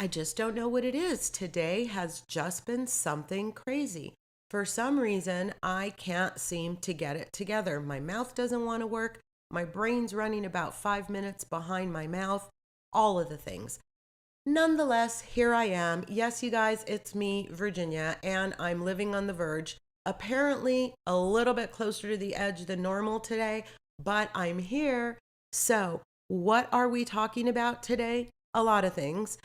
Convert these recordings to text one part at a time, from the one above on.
I just don't know what it is. Today has just been something crazy. For some reason, I can't seem to get it together. My mouth doesn't want to work. My brain's running about 5 minutes behind my mouth. All of the things. Nonetheless, here I am. Yes, you guys, it's me, Virginia, and I'm living on the verge. Apparently, a little bit closer to the edge than normal today, but I'm here. So, what are we talking about today? A lot of things.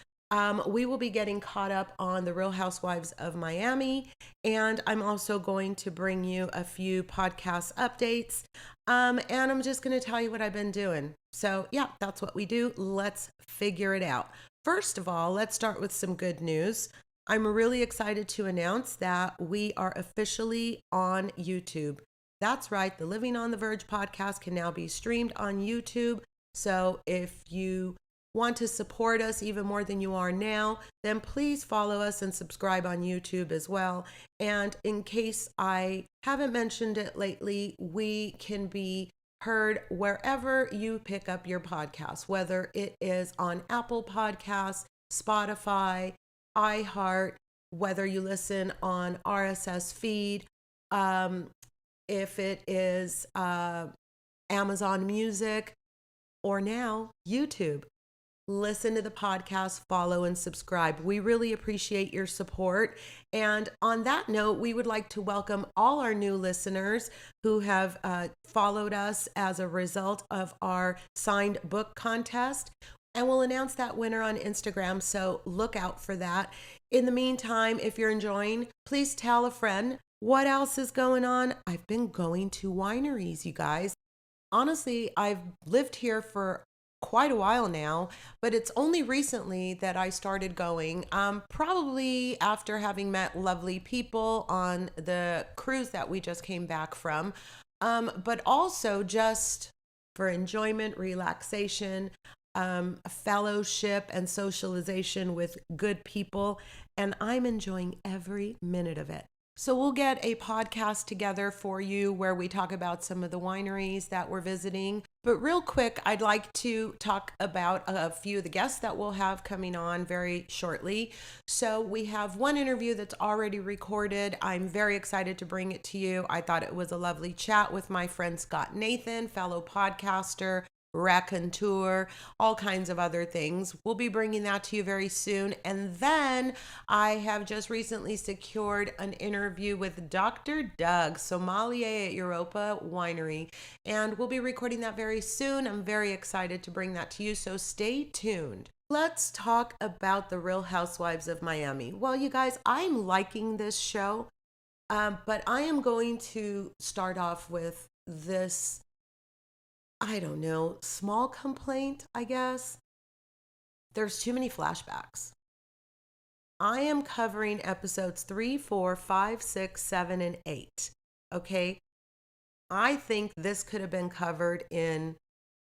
We will be getting caught up on the Real Housewives of Miami, and I'm also going to bring you a few podcast updates. And I'm just going to tell you what I've been doing. So, yeah, that's what we do. Let's figure it out. First of all, let's start with some good news. I'm really excited to announce that we are officially on YouTube. That's right, the Living on the Verge podcast can now be streamed on YouTube. So if you want to support us even more than you are now, then please follow us and subscribe on YouTube as well. And in case I haven't mentioned it lately, we can be heard wherever you pick up your podcast, whether it is on Apple Podcasts, Spotify, iHeart, whether you listen on RSS feed, if it is Amazon Music, or now YouTube. Listen to the podcast, follow and subscribe. We really appreciate your support. And on that note, we would like to welcome all our new listeners who have followed us as a result of our signed book contest. And we'll announce that winner on Instagram, so look out for that. In the meantime, if you're enjoying, please tell a friend. What else is going on? I've been going to wineries, you guys. Honestly, I've lived here for quite a while now, but it's only recently that I started going, probably after having met lovely people on the cruise that we just came back from, but also just for enjoyment, relaxation, fellowship and socialization with good people, and I'm enjoying every minute of it. So we'll get a podcast together for you where we talk about some of the wineries that we're visiting. But real quick, I'd like to talk about a few of the guests that we'll have coming on very shortly. So we have one interview that's already recorded. I'm very excited to bring it to you. I thought it was a lovely chat with my friend Scott Nathan, fellow podcaster, raconteur, all kinds of other things. We'll be bringing that to you very soon. And then I have just recently secured an interview with Dr. Doug, sommelier at Europa Winery, and we'll be recording that very soon. I'm very excited to bring that to you, so stay tuned. Let's talk about the Real Housewives of Miami. Well, you guys, I'm liking this show, but I am going to start off with this, I don't know, small complaint, I guess. There's too many flashbacks. I am covering episodes 3, 4, 5, 6, 7, and 8. Okay? I think this could have been covered in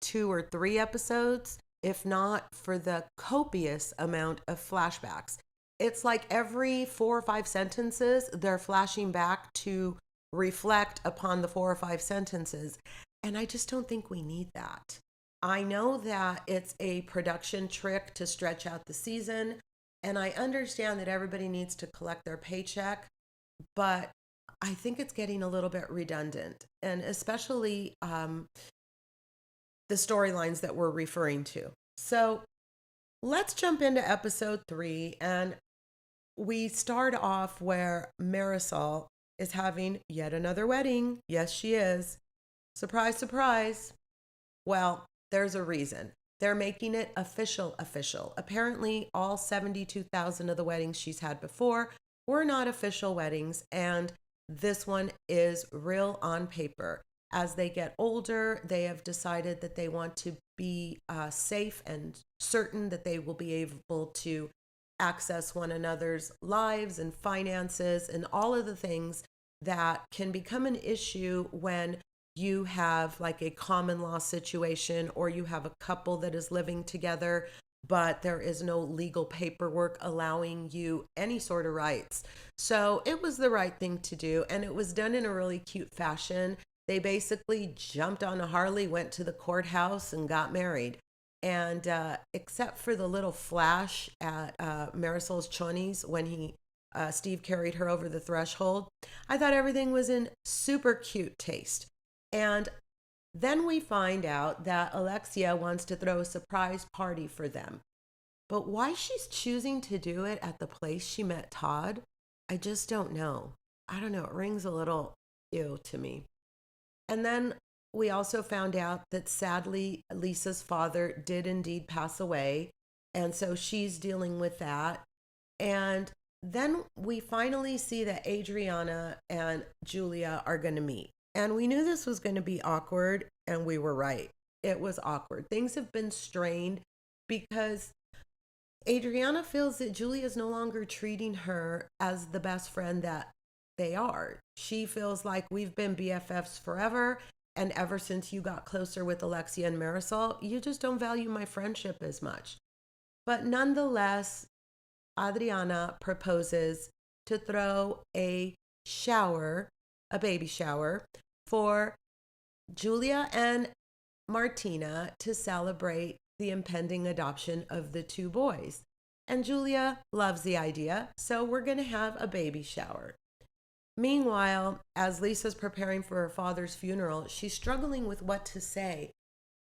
2 or 3 episodes, if not for the copious amount of flashbacks. It's like every 4 or 5 sentences, they're flashing back to reflect upon the 4 or 5 sentences. And I just don't think we need that. I know that it's a production trick to stretch out the season, and I understand that everybody needs to collect their paycheck, but I think it's getting a little bit redundant, and especially the storylines that we're referring to. So let's jump into episode 3, and we start off where Marisol is having yet another wedding. Yes, she is. Surprise, surprise. Well, there's a reason. They're making it official. Apparently, all 72,000 of the weddings she's had before were not official weddings, and this one is real on paper. As they get older, they have decided that they want to be safe and certain that they will be able to access one another's lives and finances and all of the things that can become an issue when you have like a common law situation, or you have a couple that is living together, but there is no legal paperwork allowing you any sort of rights. So it was the right thing to do, and it was done in a really cute fashion. They basically jumped on a Harley, went to the courthouse, and got married. And except for the little flash at Marisol's chonies when Steve carried her over the threshold, I thought everything was in super cute taste. And then we find out that Alexia wants to throw a surprise party for them. But why she's choosing to do it at the place she met Todd, I just don't know. I don't know. It rings a little ew to me. And then we also found out that sadly, Lisa's father did indeed pass away. And so she's dealing with that. And then we finally see that Adriana and Julia are going to meet. And we knew this was going to be awkward, and we were right. It was awkward. Things have been strained because Adriana feels that Julia is no longer treating her as the best friend that they are. She feels like we've been BFFs forever, and ever since you got closer with Alexia and Marisol, you just don't value my friendship as much. But nonetheless, Adriana proposes to throw a baby shower, for Julia and Martina to celebrate the impending adoption of the two boys. And Julia loves the idea, so we're going to have a baby shower. Meanwhile, as Lisa's preparing for her father's funeral, she's struggling with what to say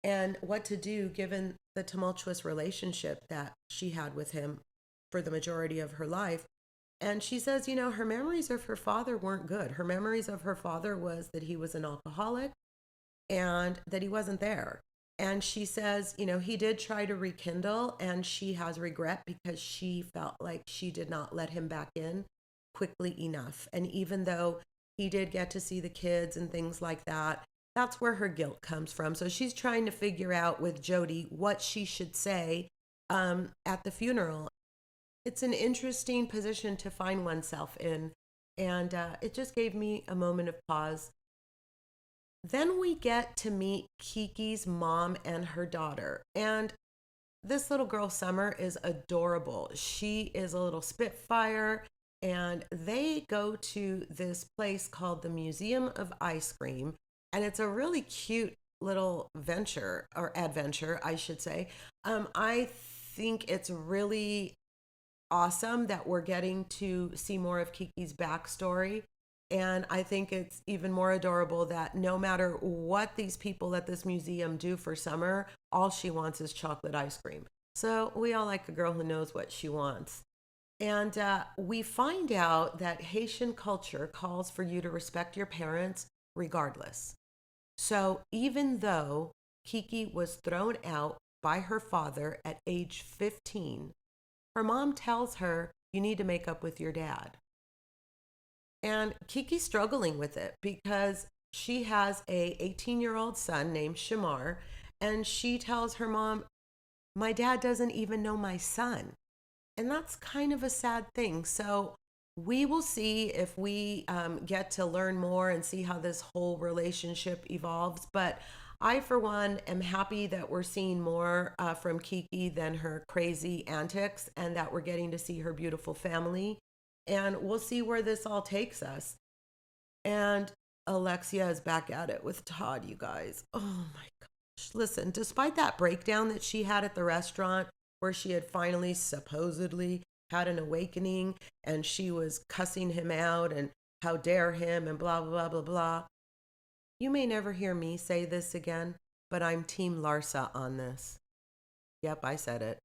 and what to do given the tumultuous relationship that she had with him for the majority of her life. And she says, her memories of her father weren't good. Her memories of her father was that he was an alcoholic and that he wasn't there. And she says, he did try to rekindle, and she has regret because she felt like she did not let him back in quickly enough. And even though he did get to see the kids and things like that, that's where her guilt comes from. So she's trying to figure out with Jody what she should say at the funeral. It's an interesting position to find oneself in, and it just gave me a moment of pause. Then we get to meet Kiki's mom and her daughter, and this little girl, Summer, is adorable. She is a little spitfire, and they go to this place called the Museum of Ice Cream, and it's a really cute little venture, or adventure, I should say. I think it's really awesome that we're getting to see more of Kiki's backstory. And I think it's even more adorable that no matter what these people at this museum do for Summer, all she wants is chocolate ice cream. So we all like a girl who knows what she wants. And we find out that Haitian culture calls for you to respect your parents regardless. So even though Kiki was thrown out by her father at age 15, her mom tells her, you need to make up with your dad. And Kiki's struggling with it because she has a 18-year-old son named Shamar, and she tells her mom, my dad doesn't even know my son. And that's kind of a sad thing. So we will see if we get to learn more and see how this whole relationship evolves. But I, for one, am happy that we're seeing more from Kiki than her crazy antics, and that we're getting to see her beautiful family. And we'll see where this all takes us. And Alexia is back at it with Todd, you guys. Oh my gosh. Listen, despite that breakdown that she had at the restaurant where she had finally supposedly had an awakening and she was cussing him out and how dare him and blah, blah, blah, blah, blah. You may never hear me say this again, but I'm Team Larsa on this. Yep, I said it.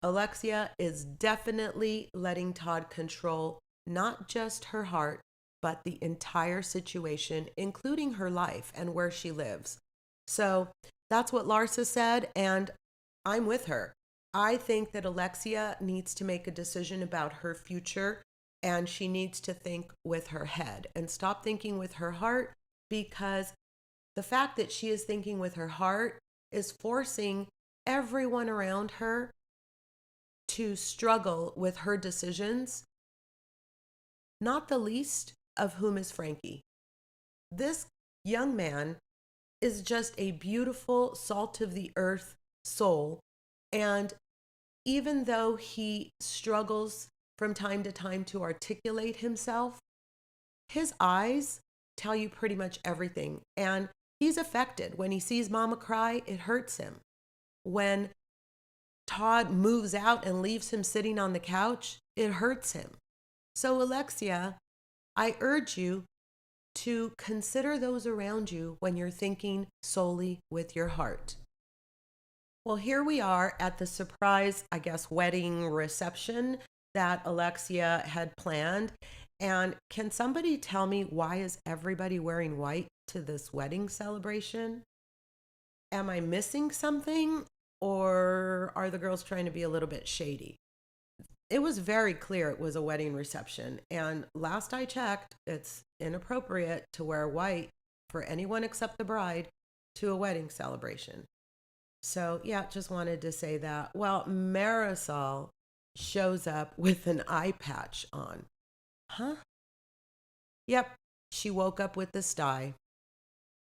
Alexia is definitely letting Todd control not just her heart, but the entire situation, including her life and where she lives. So that's what Larsa said, and I'm with her. I think that Alexia needs to make a decision about her future, and she needs to think with her head and stop thinking with her heart, because the fact that she is thinking with her heart is forcing everyone around her to struggle with her decisions, not the least of whom is Frankie. This young man is just a beautiful, salt of the earth soul. And even though he struggles from time to time to articulate himself, his eyes tell you pretty much everything. And he's affected. When he sees Mama cry, it hurts him. When Todd moves out and leaves him sitting on the couch, it hurts him. So, Alexia, I urge you to consider those around you when you're thinking solely with your heart. Well, here we are at the surprise, I guess, wedding reception that Alexia had planned. And can somebody tell me, why is everybody wearing white to this wedding celebration? Am I missing something, or are the girls trying to be a little bit shady? It was very clear it was a wedding reception. And last I checked, it's inappropriate to wear white for anyone except the bride to a wedding celebration. So, yeah, just wanted to say that. Well, Marisol shows up with an eye patch on. Huh? Yep, she woke up with the sty.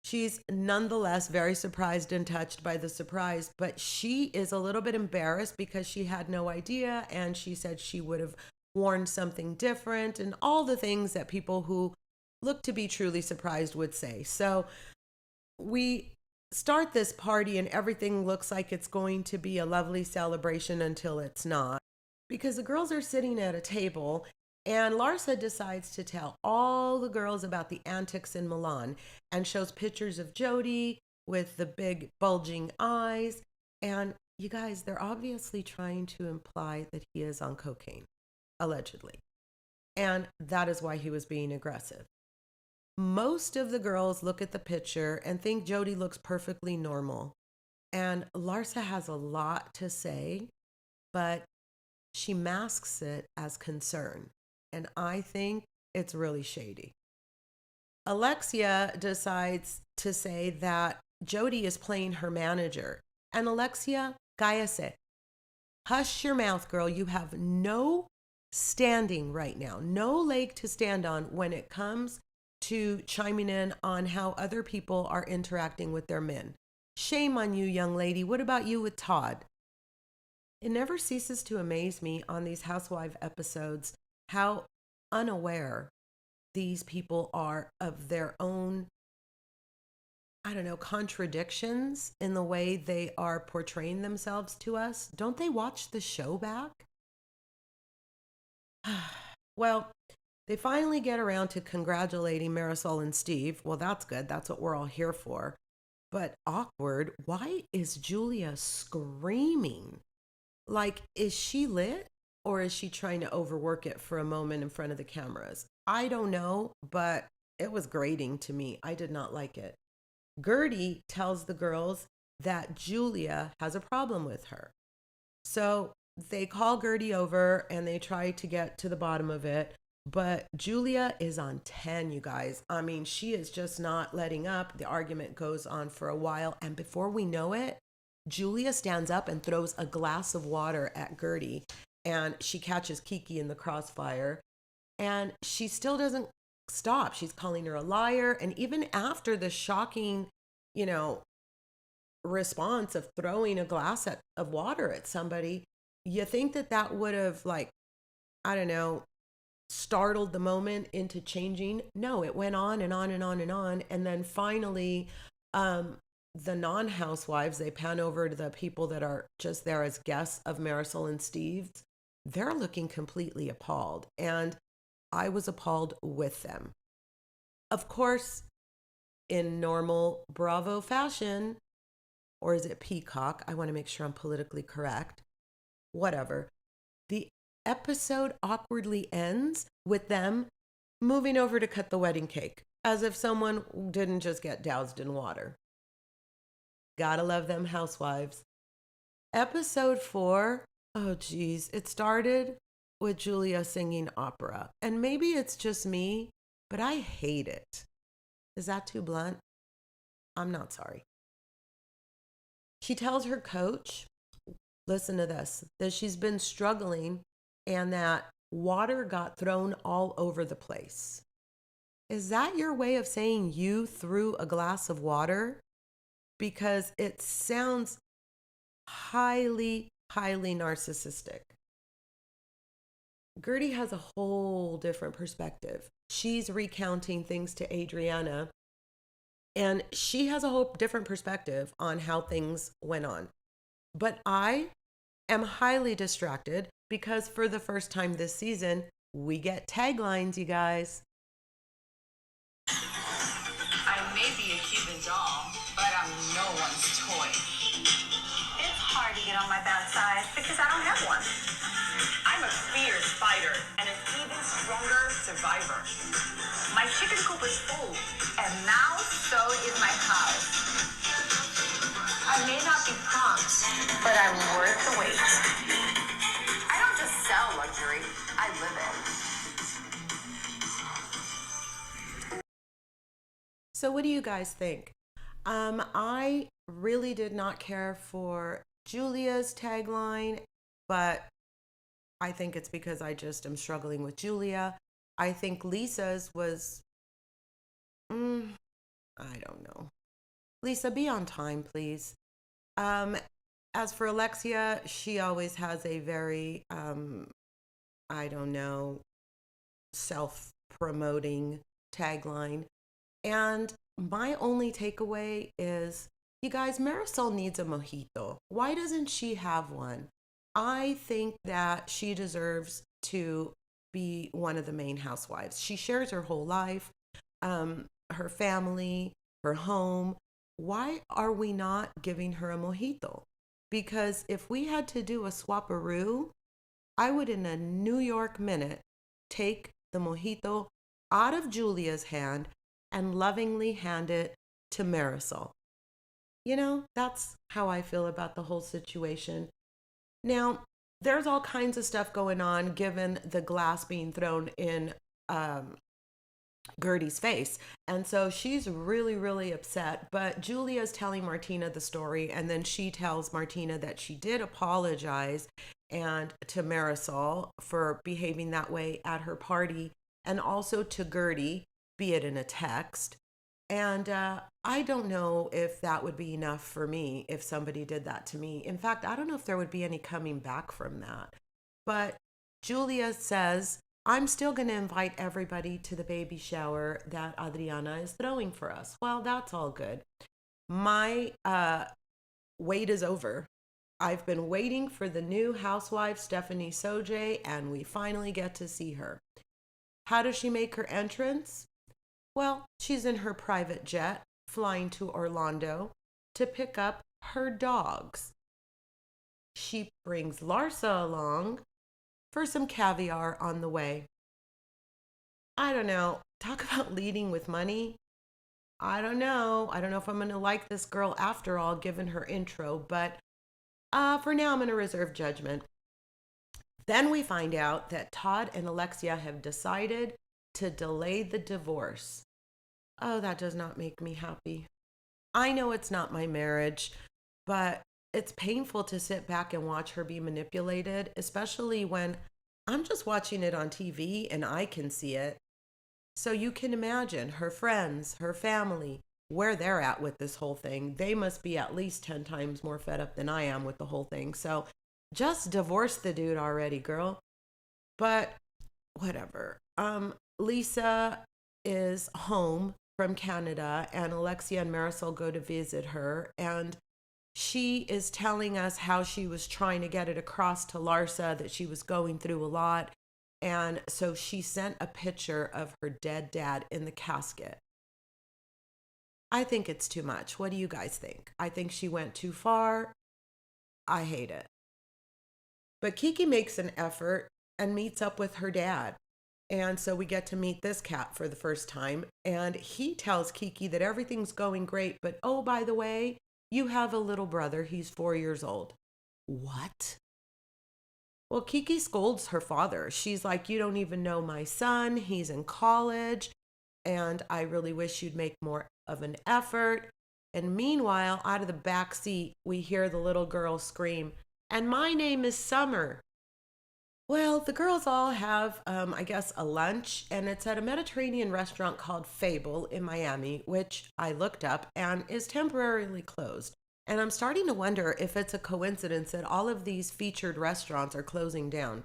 She's nonetheless very surprised and touched by the surprise, but she is a little bit embarrassed because she had no idea, and she said she would have worn something different and all the things that people who look to be truly surprised would say. So we start this party and everything looks like it's going to be a lovely celebration until it's not, because the girls are sitting at a table and Larsa decides to tell all the girls about the antics in Milan and shows pictures of Jody with the big bulging eyes. And you guys, they're obviously trying to imply that he is on cocaine, allegedly. And that is why he was being aggressive. Most of the girls look at the picture and think Jody looks perfectly normal. And Larsa has a lot to say, but she masks it as concern. And I think it's really shady. Alexia decides to say that Jody is playing her manager. And Alexia, cállese. Hush your mouth, girl. You have no standing right now, no leg to stand on when it comes to chiming in on how other people are interacting with their men. Shame on you, young lady. What about you with Todd? It never ceases to amaze me on these housewife episodes how unaware these people are of their own, I don't know, contradictions in the way they are portraying themselves to us. Don't they watch the show back? Well, they finally get around to congratulating Marisol and Steve. Well, that's good. That's what we're all here for. But awkward. Why is Julia screaming? Like, is she lit? Or is she trying to overwork it for a moment in front of the cameras? I don't know, but it was grating to me. I did not like it. Guerdy tells the girls that Julia has a problem with her. So they call Guerdy over and they try to get to the bottom of it. But Julia is on 10, you guys. I mean, she is just not letting up. The argument goes on for a while. And before we know it, Julia stands up and throws a glass of water at Guerdy. And she catches Kiki in the crossfire. And she still doesn't stop. She's calling her a liar. And even after the shocking, response of throwing a glass of water at somebody, you think that would have, startled the moment into changing. No, it went on and on and on and on. And then finally, the non-housewives, they pan over to the people that are just there as guests of Marisol and Steve's. They're looking completely appalled. And I was appalled with them. Of course, in normal Bravo fashion, or is it Peacock? I want to make sure I'm politically correct. Whatever. The episode awkwardly ends with them moving over to cut the wedding cake, as if someone didn't just get doused in water. Gotta love them housewives. Episode 4, oh geez, it started with Julia singing opera. And maybe it's just me, but I hate it. Is that too blunt? I'm not sorry. She tells her coach, listen to this, that she's been struggling and that water got thrown all over the place. Is that your way of saying you threw a glass of water? Because it sounds highly, highly narcissistic. Guerdy has a whole different perspective. She's recounting things to Adriana, and she has a whole different perspective on how things went on. But I am highly distracted because for the first time this season, we get taglines, you guys. I may be a Cuban doll, but I'm no one's toy. It's hard to get on my bad side because I don't have one. I'm a fierce fighter and an even stronger survivor. My chicken coop is full, and now so is my house. I may not be prompt, but I'm worth the wait. I don't just sell luxury, I live it. So, what do you guys think? I really did not care for Julia's tagline, but I think it's because I just am struggling with Julia. I think Lisa's was, I don't know. Lisa, be on time, please. Um, as for Alexia, she always has a very, I don't know, self promoting tagline. And my only takeaway is, you guys, Marisol needs a mojito. Why doesn't she have one? I think that she deserves to be one of the main housewives. She shares her whole life, her family, her home. Why are we not giving her a mojito? Because if we had to do a swaparoo, I would, in a New York minute, take the mojito out of Julia's hand and lovingly hand it to Marisol. You know, that's how I feel about the whole situation. Now, there's all kinds of stuff going on given the glass being thrown in um, Guerdy's face. And so she's really, really upset. But Julia's telling Martina the story, and then she tells Martina that she did apologize and to Marisol for behaving that way at her party, and also to Guerdy, be it in a text. And I don't know if that would be enough for me if somebody did that to me. In fact, I don't know if there would be any coming back from that. But Julia says, I'm still going to invite everybody to the baby shower that Adriana is throwing for us. Well, that's all good. My wait is over. I've been waiting for the new housewife, Stephanie Soje, and we finally get to see her. How does she make her entrance? Well, she's in her private jet flying to Orlando to pick up her dogs. She brings Larsa along for some caviar on the way. I don't know. Talk about leading with money. I don't know. I don't know if I'm going to like this girl after all, given her intro, but for now, I'm going to reserve judgment. Then we find out that Todd and Alexia have decided to delay the divorce. Oh, that does not make me happy. I know it's not my marriage, but it's painful to sit back and watch her be manipulated, especially when I'm just watching it on TV and I can see it. So you can imagine her friends, her family, where they're at with this whole thing. They must be at least 10 times more fed up than I am with the whole thing. So just divorce the dude already, girl. But whatever. Lisa is home from Canada, and Alexia and Marisol go to visit her, and she is telling us how she was trying to get it across to Larsa that she was going through a lot. And so she sent a picture of her dead dad in the casket. I think it's too much. What do you guys think? I think she went too far. I hate it. But Kiki makes an effort and meets up with her dad. And so we get to meet this cat for the first time. And he tells Kiki that everything's going great. But oh, by the way, you have a little brother. He's 4 years old. What? Well, Kiki scolds her father. She's like, you don't even know my son. He's in college. And I really wish you'd make more of an effort. And meanwhile, out of the back seat, we hear the little girl scream, and my name is Summer. Well, the girls all have, I guess, a lunch, and it's at a Mediterranean restaurant called Fable in Miami, which I looked up and is temporarily closed. And I'm starting to wonder if it's a coincidence that all of these featured restaurants are closing down.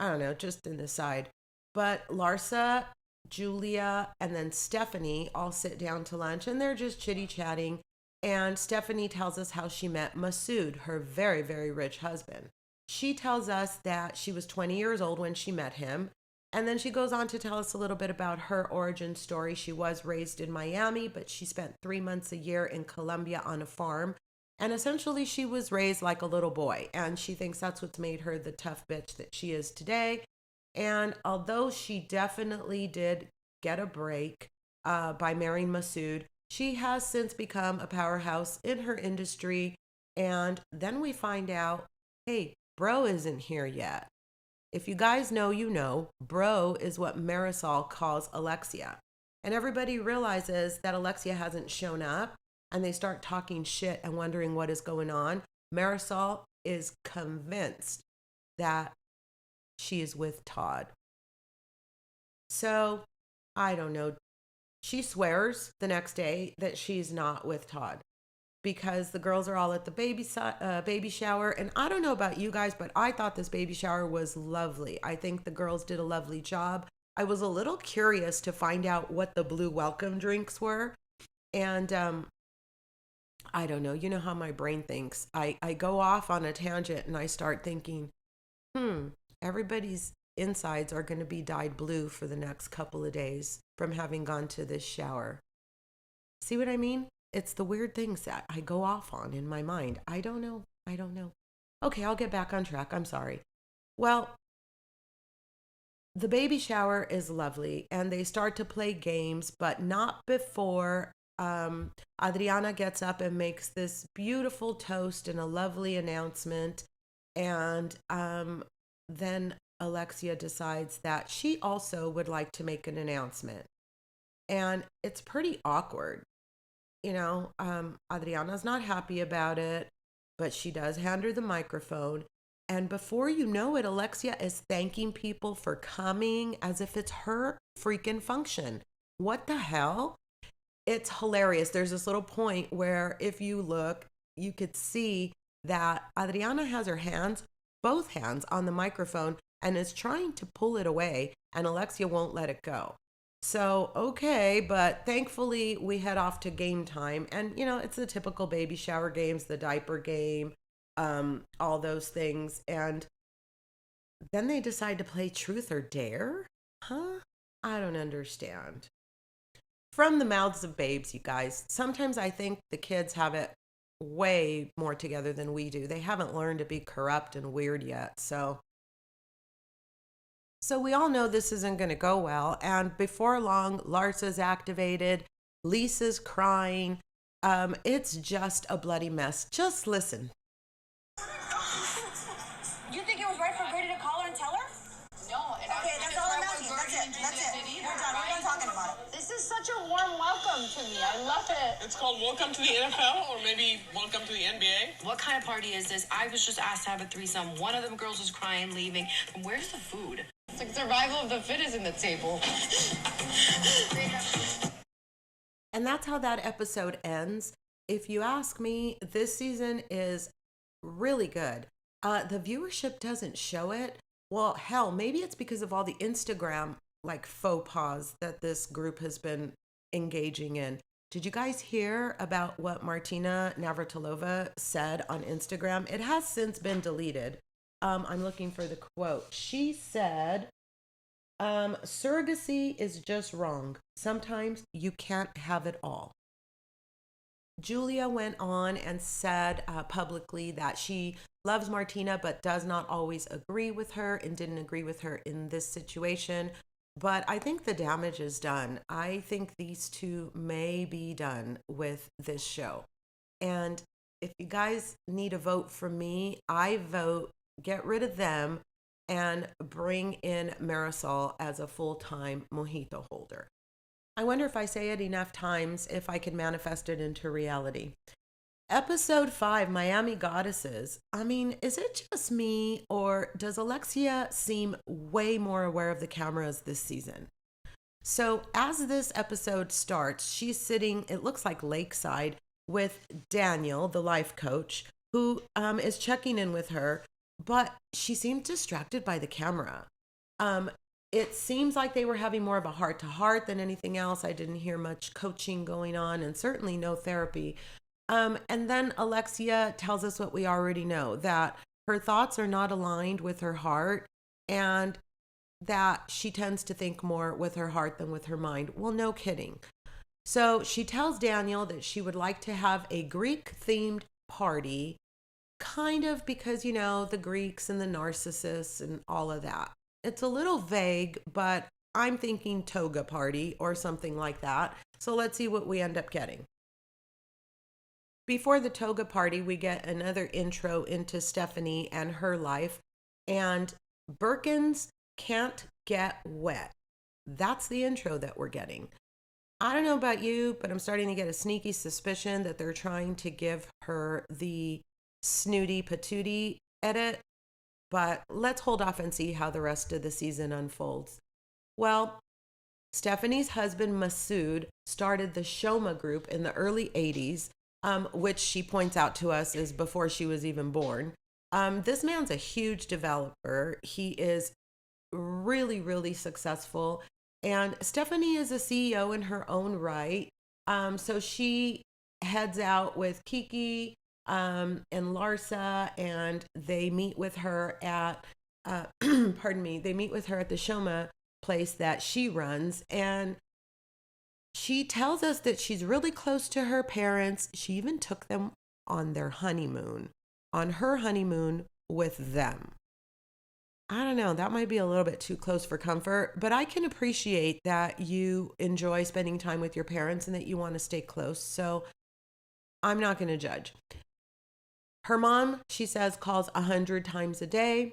I don't know, just an aside. But Larsa, Julia, and then Stephanie all sit down to lunch, and they're just chitty-chatting. And Stephanie tells us how she met Masood, her very, very rich husband. she tells us that she was 20 years old when she met him. And then she goes on to tell us a little bit about her origin story. She was raised in Miami, but she spent 3 months a year in Colombia on a farm. And essentially, she was raised like a little boy. And she thinks that's what's made her the tough bitch that she is today. And although she definitely did get a break by marrying Masood, she has since become a powerhouse in her industry. And then we find out, hey, bro isn't here yet. If you guys know, you know, bro is what Marisol calls Alexia. And everybody realizes that Alexia hasn't shown up and they start talking shit and wondering what is going on. Marisol is convinced that she is with Todd. So, I don't know. She swears the next day that she's not with Todd because the girls are all at the baby shower. And I don't know about you guys, but I thought this baby shower was lovely. I think the girls did a lovely job. I was a little curious to find out what the blue welcome drinks were. And I don't know. You know how my brain thinks. I go off on a tangent and I start thinking, everybody's insides are going to be dyed blue for the next couple of days from having gone to this shower. See what I mean? It's the weird things that I go off on in my mind. I don't know. Okay, I'll get back on track. I'm sorry. Well, the baby shower is lovely and they start to play games, but not before Adriana gets up and makes this beautiful toast and a lovely announcement. And then Alexia decides that she also would like to make an announcement. And it's pretty awkward. You know, Adriana's not happy about it, but she does hand her the microphone. And before you know it, Alexia is thanking people for coming as if it's her freaking function. What the hell? It's hilarious. There's this little point where if you look, you could see that Adriana has her hands, both hands on the microphone and is trying to pull it away, and Alexia won't let it go. So, okay, but thankfully we head off to game time. And, you know, it's the typical baby shower games, the diaper game, all those things. And then they decide to play truth or dare? Huh? I don't understand. From the mouths of babes, you guys. Sometimes I think the kids have it way more together than we do. They haven't learned to be corrupt and weird yet. So we all know this isn't going to go well. And before long, Larsa's activated. Lisa's crying. It's just a bloody mess. Just listen. You think it was right for Guerdy to call her and tell her? No. Okay, that's all I'm asking. That's it. We're done. We're done talking about it. This is such a warm welcome to me. I love it. It's called Welcome to the NFL, or maybe Welcome to the NBA. What kind of party is this? I was just asked to have a threesome. One of them girls was crying, leaving. And where's the food? It's like survival of the fittest in the table. And that's how that episode ends. If you ask me, this season is really good. The viewership doesn't show it. Well, hell, maybe it's because of all the Instagram like faux pas that this group has been engaging in. Did you guys hear about what Martina Navratilova said on Instagram? It has since been deleted. I'm looking for the quote. She said, surrogacy is just wrong. Sometimes you can't have it all. Julia went on and said publicly that she loves Martina but does not always agree with her and didn't agree with her in this situation. But I think the damage is done. I think these two may be done with this show. And if you guys need a vote from me, I vote get rid of them and bring in Marisol as a full-time mojito holder. I wonder if I say it enough times, if I can manifest it into reality. Episode 5, Miami Goddesses. I mean, is it just me, or does Alexia seem way more aware of the cameras this season? So as this episode starts, she's sitting, it looks like lakeside, with Daniel, the life coach, who is checking in with her, but she seemed distracted by the camera. It seems like they were having more of a heart-to-heart than anything else. I didn't hear much coaching going on, and certainly no therapy. And then Alexia tells us what we already know, that her thoughts are not aligned with her heart, and that she tends to think more with her heart than with her mind. Well, no kidding. So she tells Daniel that she would like to have a Greek themed party, kind of because, the Greeks and the narcissists and all of that. It's a little vague, but I'm thinking toga party or something like that. So let's see what we end up getting. Before the toga party, we get another intro into Stephanie and her life. And Birkins can't get wet. That's the intro that we're getting. I don't know about you, but I'm starting to get a sneaky suspicion that they're trying to give her the snooty patootie edit. But let's hold off and see how the rest of the season unfolds. Well, Stephanie's husband, Masood, started the Shoma group in the early 80s, which she points out to us is before she was even born. This man's a huge developer. He is really, really successful. And Stephanie is a CEO in her own right. So she heads out with Kiki and Larsa, and they meet with her at, they meet with her at the Shoma place that she runs. And she tells us that she's really close to her parents. She even took them on her honeymoon with them. I don't know, that might be a little bit too close for comfort, but I can appreciate that you enjoy spending time with your parents and that you want to stay close. So I'm not going to judge. Her mom, she says, calls 100 times a day.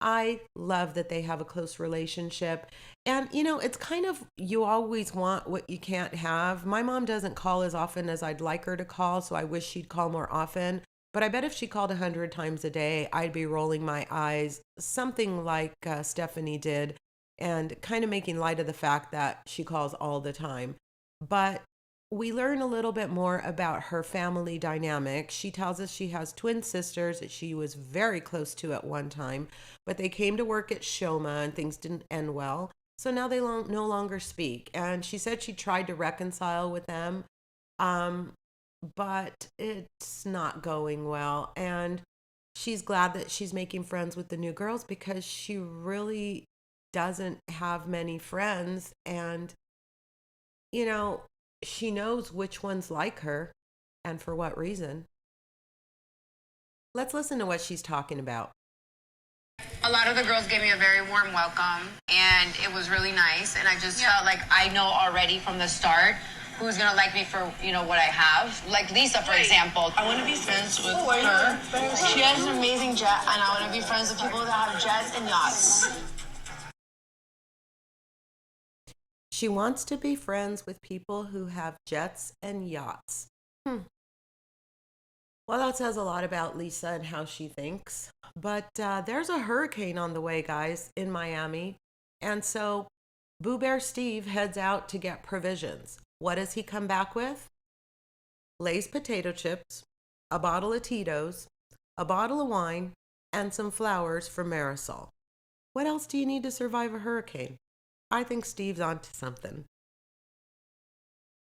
I love that they have a close relationship. And, it's kind of, you always want what you can't have. My mom doesn't call as often as I'd like her to call, so I wish she'd call more often. But I bet if she called 100 times a day, I'd be rolling my eyes, something like Stephanie did, and kind of making light of the fact that she calls all the time. But we learn a little bit more about her family dynamic. She tells us she has twin sisters that she was very close to at one time, but they came to work at Shoma and things didn't end well. So now they no longer speak. And she said she tried to reconcile with them, but it's not going well. And she's glad that she's making friends with the new girls because she really doesn't have many friends. And, she knows which ones like her and for what reason. Let's listen to what she's talking about. A lot of the girls gave me a very warm welcome, and it was really nice. And I just felt like I know already from the start who's gonna like me for what I have. Like Lisa, for example. I want to be friends with her. She has an amazing jet, and I want to be friends with people that have jets and yachts. She wants to be friends with people who have jets and yachts. Well, that says a lot about Lisa and how she thinks. But there's a hurricane on the way, guys, in Miami. And so Boo Bear Steve heads out to get provisions. What does he come back with? Lay's potato chips, a bottle of Tito's, a bottle of wine, and some flowers for Marisol. What else do you need to survive a hurricane? I think Steve's onto something.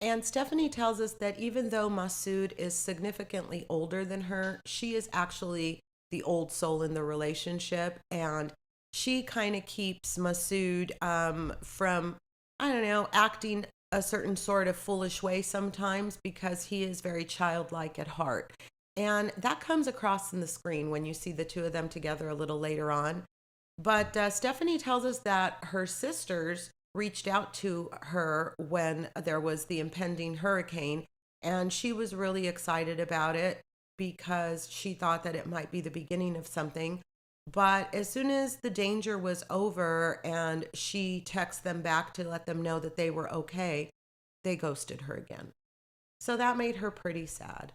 And Stephanie tells us that even though Masood is significantly older than her, she is actually the old soul in the relationship. And she kind of keeps Masood from, acting a certain sort of foolish way sometimes because he is very childlike at heart. And that comes across in the screen when you see the two of them together a little later on. But Stephanie tells us that her sisters reached out to her when there was the impending hurricane, and she was really excited about it because she thought that it might be the beginning of something. But as soon as the danger was over and she texted them back to let them know that they were okay, they ghosted her again. So that made her pretty sad.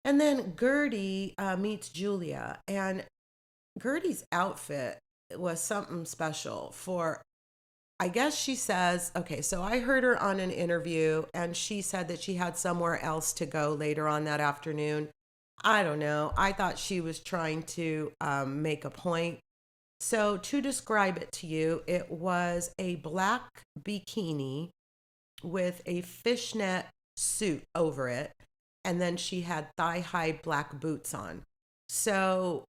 And then Guerdy meets Julia, and Guerdy's outfit was something special for, I guess she says, okay, so I heard her on an interview and she said that she had somewhere else to go later on that afternoon. I don't know. I thought she was trying to make a point. So to describe it to you, it was a black bikini with a fishnet suit over it. And then she had thigh-high black boots on. So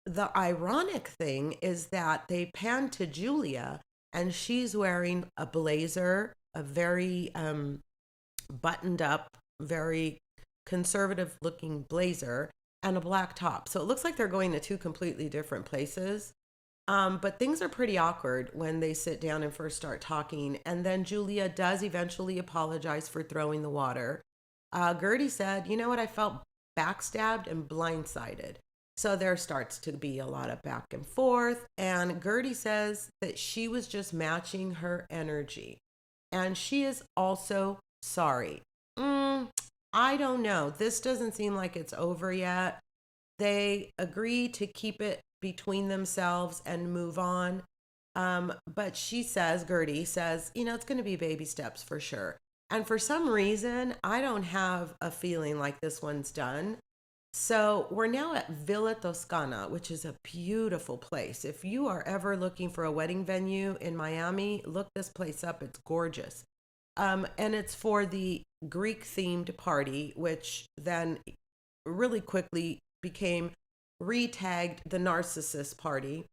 the ironic thing is that they pan to Julia and she's wearing a blazer, a very buttoned up, very conservative looking blazer and a black top. So it looks like they're going to two completely different places. But things are pretty awkward when they sit down and first start talking. And then Julia does eventually apologize for throwing the water. Guerdy said, you know what, I felt backstabbed and blindsided. So there starts to be a lot of back and forth. And Guerdy says that she was just matching her energy. And she is also sorry. I don't know. This doesn't seem like it's over yet. They agree to keep it between themselves and move on. But she says, Guerdy says, it's going to be baby steps for sure. And for some reason, I don't have a feeling like this one's done. So we're now at Villa Toscana, which is a beautiful place. If you are ever looking for a wedding venue in Miami, look this place up. It's gorgeous. And it's for the Greek themed party, which then really quickly became re-tagged the narcissist party.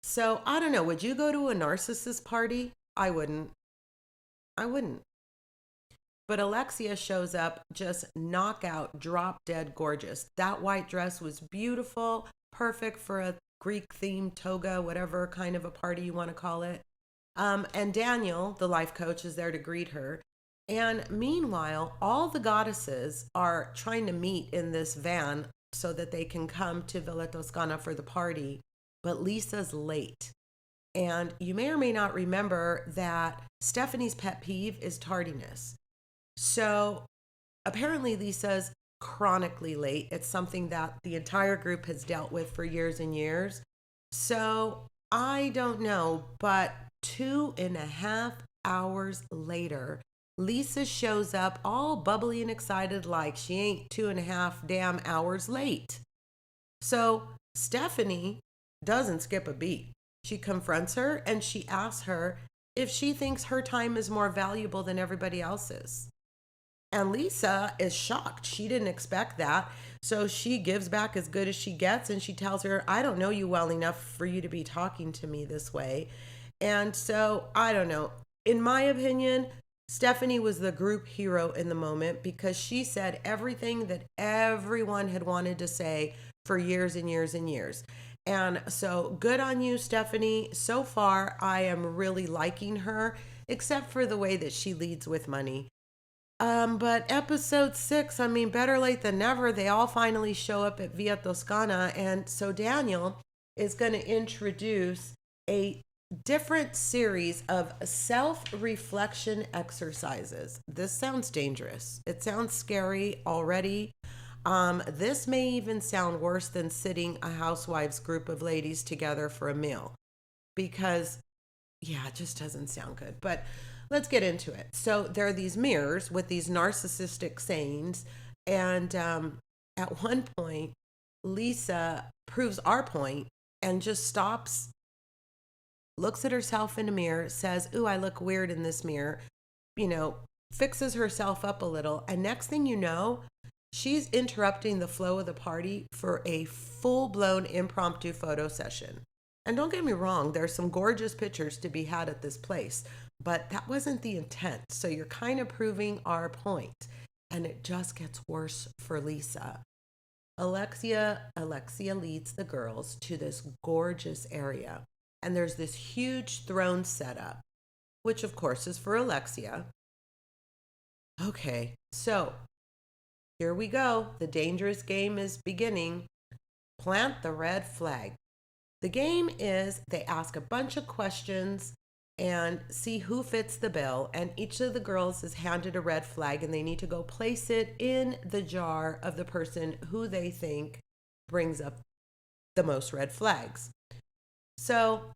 So I don't know. Would you go to a narcissist party? I wouldn't. But Alexia shows up just knockout, drop dead gorgeous. That white dress was beautiful, perfect for a Greek themed toga, whatever kind of a party you want to call it. And Daniel, the life coach, is there to greet her. And meanwhile, all the goddesses are trying to meet in this van so that they can come to Villa Toscana for the party. But Lisa's late. And you may or may not remember that Stephanie's pet peeve is tardiness. So apparently Lisa's chronically late. It's something that the entire group has dealt with for years and years. So I don't know, but 2.5 hours later, Lisa shows up all bubbly and excited like she ain't 2.5 damn hours late. So Stephanie doesn't skip a beat. She confronts her and she asks her if she thinks her time is more valuable than everybody else's. And Lisa is shocked. She didn't expect that. So she gives back as good as she gets and she tells her, I don't know you well enough for you to be talking to me this way. And so, I don't know. In my opinion, Stephanie was the group hero in the moment because she said everything that everyone had wanted to say for years and years and years. And so good on you, Stephanie. So far, I am really liking her, except for the way that she leads with money. But episode 6, better late than never. They all finally show up at Villa Toscana. And so Daniel is going to introduce a different series of self-reflection exercises. This sounds dangerous. It sounds scary already. This may even sound worse than sitting a housewives group of ladies together for a meal because, it just doesn't sound good. But let's get into it. So there are these mirrors with these narcissistic sayings. And at one point, Lisa proves our point and just stops, looks at herself in a mirror, says, ooh, I look weird in this mirror, fixes herself up a little. And next thing you know, she's interrupting the flow of the party for a full-blown impromptu photo session. And don't get me wrong, there's some gorgeous pictures to be had at this place, but that wasn't the intent. So you're kind of proving our point. And it just gets worse for Lisa. Alexia leads the girls to this gorgeous area. And there's this huge throne set up, which of course is for Alexia. Okay, so here we go. The dangerous game is beginning. Plant the red flag. The game is they ask a bunch of questions and see who fits the bill. And each of the girls is handed a red flag and they need to go place it in the jar of the person who they think brings up the most red flags. So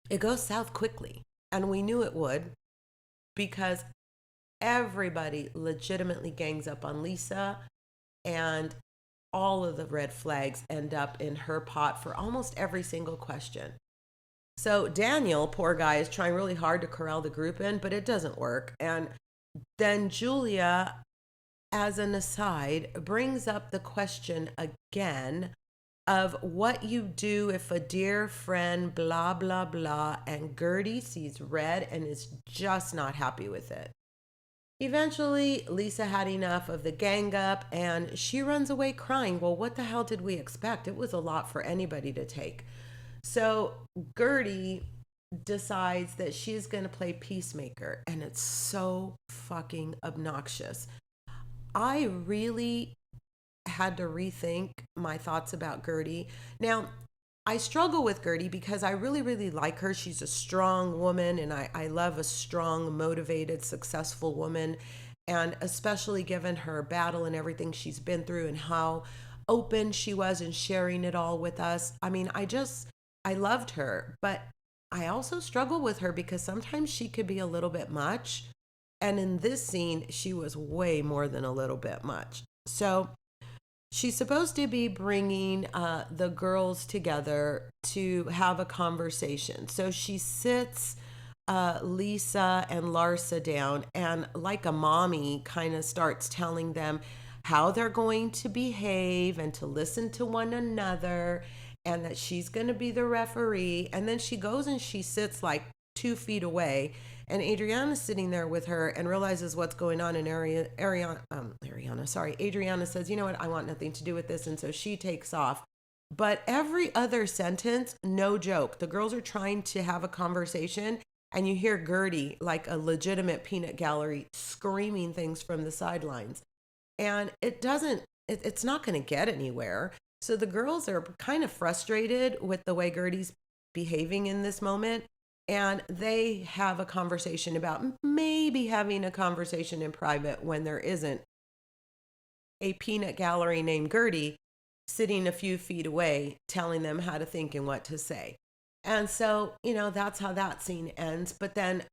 it goes south quickly. And we knew it would because everybody legitimately gangs up on Lisa and all of the red flags end up in her pot for almost every single question. So Daniel, poor guy, is trying really hard to corral the group in, but it doesn't work. And then Julia, as an aside, brings up the question again of what you do if a dear friend, blah, blah, blah, and Guerdy sees red and is just not happy with it. Eventually, Lisa had enough of the gang up and she runs away crying. Well, what the hell did we expect? It was a lot for anybody to take. So Guerdy decides that she's going to play peacemaker, and it's so fucking obnoxious. I really had to rethink my thoughts about Guerdy. Now, I struggle with Guerdy because I really, really like her. She's a strong woman, and I love a strong, motivated, successful woman. And especially given her battle and everything she's been through and how open she was in sharing it all with us. I mean, I loved her, but I also struggle with her because sometimes she could be a little bit much. And in this scene, she was way more than a little bit much. So she's supposed to be bringing the girls together to have a conversation. So she sits Lisa and Larsa down and, like a mommy, kind of starts telling them how they're going to behave and to listen to one another, and that she's going to be the referee. And then she goes and she sits like 2 feet away, and Adriana's sitting there with her and realizes what's going on. And Adriana says, you know what, I want nothing to do with this. And so she takes off. But every other sentence, no joke, the girls are trying to have a conversation, and you hear Guerdy, like a legitimate peanut gallery, screaming things from the sidelines. And it's not going to get anywhere. So the girls are kind of frustrated with the way Guerdy's behaving in this moment. And they have a conversation about maybe having a conversation in private when there isn't a peanut gallery named Guerdy sitting a few feet away telling them how to think and what to say. And so, that's how that scene ends. But then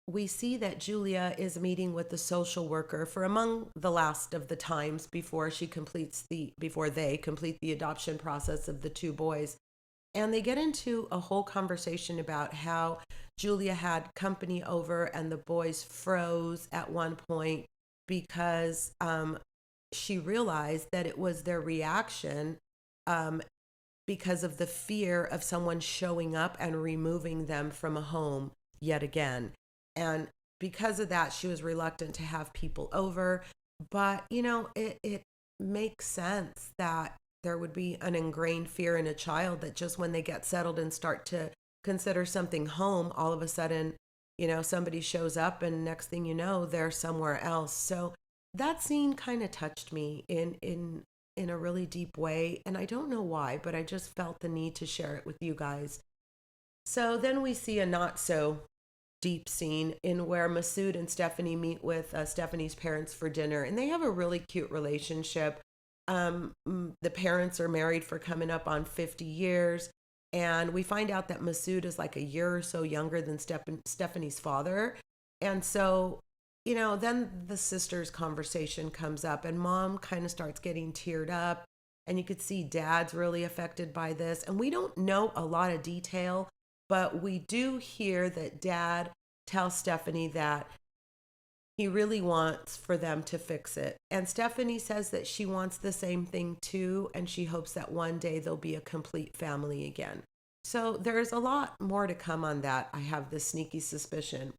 we see that Julia is meeting with the social worker for among the last of the times before they complete the adoption process of the 2 boys. And they get into a whole conversation about how Julia had company over and the boys froze at one point because she realized that it was their reaction because of the fear of someone showing up and removing them from a home yet again. And because of that, she was reluctant to have people over. But, it makes sense that there would be an ingrained fear in a child that just when they get settled and start to consider something home, all of a sudden, somebody shows up and next thing you know, they're somewhere else. So that scene kind of touched me in a really deep way. And I don't know why, but I just felt the need to share it with you guys. So then we see a not so deep scene in where Masood and Stephanie meet with Stephanie's parents for dinner, and they have a really cute relationship. The parents are married for coming up on 50 years, and we find out that Masood is like a year or so younger than Stephanie's father. And so, then the sisters' conversation comes up, and mom kind of starts getting teared up, and you could see dad's really affected by this. And we don't know a lot of detail, but we do hear that dad tells Stephanie that he really wants for them to fix it. And Stephanie says that she wants the same thing too, and she hopes that one day they'll be a complete family again. So there's a lot more to come on that. I have this sneaky suspicion.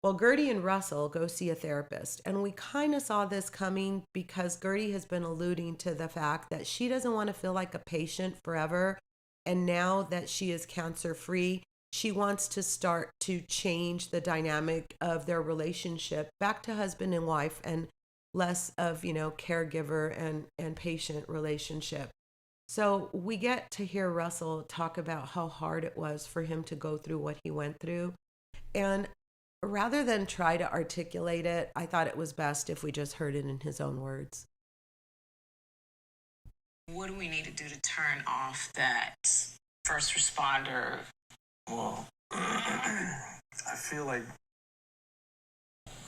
Well, Guerdy and Russell go see a therapist, and we kind of saw this coming because Guerdy has been alluding to the fact that she doesn't want to feel like a patient forever. And now that she is cancer-free, she wants to start to change the dynamic of their relationship back to husband and wife and less of, caregiver and patient relationship. So we get to hear Russell talk about how hard it was for him to go through what he went through. And rather than try to articulate it, I thought it was best if we just heard it in his own words. What do we need to do to turn off that first responder? Well, I feel like